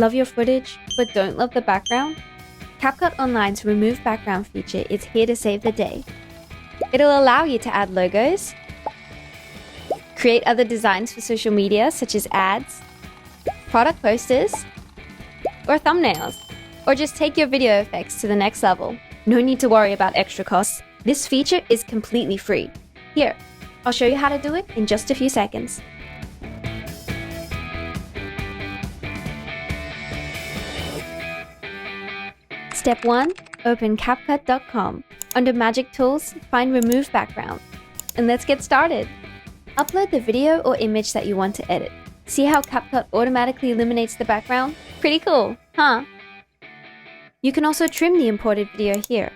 Love your footage, but don't love the background? CapCut Online's Remove Background feature is here to save the day. It'll allow you to add logos, create other designs for social media such as ads, product posters, or thumbnails, or just take your video effects to the next level. No need to worry about extra costs. This feature is completely free. Here, I'll show you how to do it in just a few seconds. Step 1. Open CapCut.com. Under Magic Tools, find Remove Background. And let's get started. Upload the video or image that you want to edit. See how CapCut automatically eliminates the background? Pretty cool, huh? You can also trim the imported video here.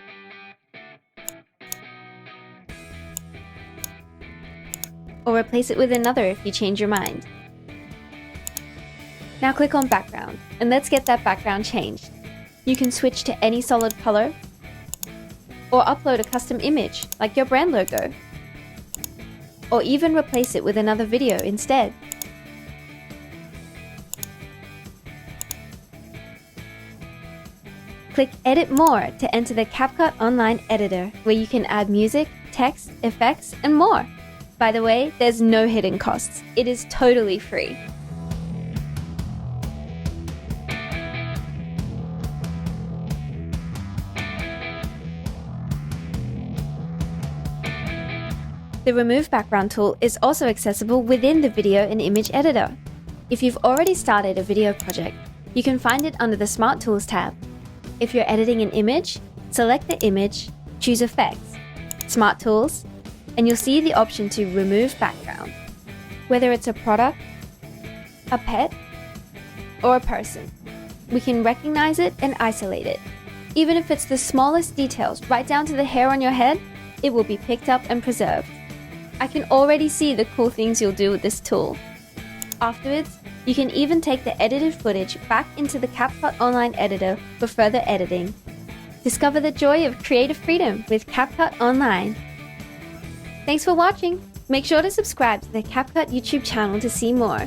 Or replace it with another if you change your mind. Now click on Background, and let's get that background changed. You can switch to any solid color, or upload a custom image, like your brand logo, or even replace it with another video instead. Click Edit More to enter the CapCut Online editor, where you can add music, text, effects, and more. By the way, there's no hidden costs. It is totally free. The Remove Background tool is also accessible within the video and image editor. If you've already started a video project, you can find it under the Smart Tools tab. If you're editing an image, select the image, choose Effects, Smart Tools, and you'll see the option to Remove Background. Whether it's a product, a pet, or a person, we can recognize it and isolate it. Even if it's the smallest details, right down to the hair on your head, it will be picked up and preserved. I can already see the cool things you'll do with this tool. Afterwards, you can even take the edited footage back into the CapCut Online editor for further editing. Discover the joy of creative freedom with CapCut Online. Thanks for watching. Make sure to subscribe to the CapCut YouTube channel to see more.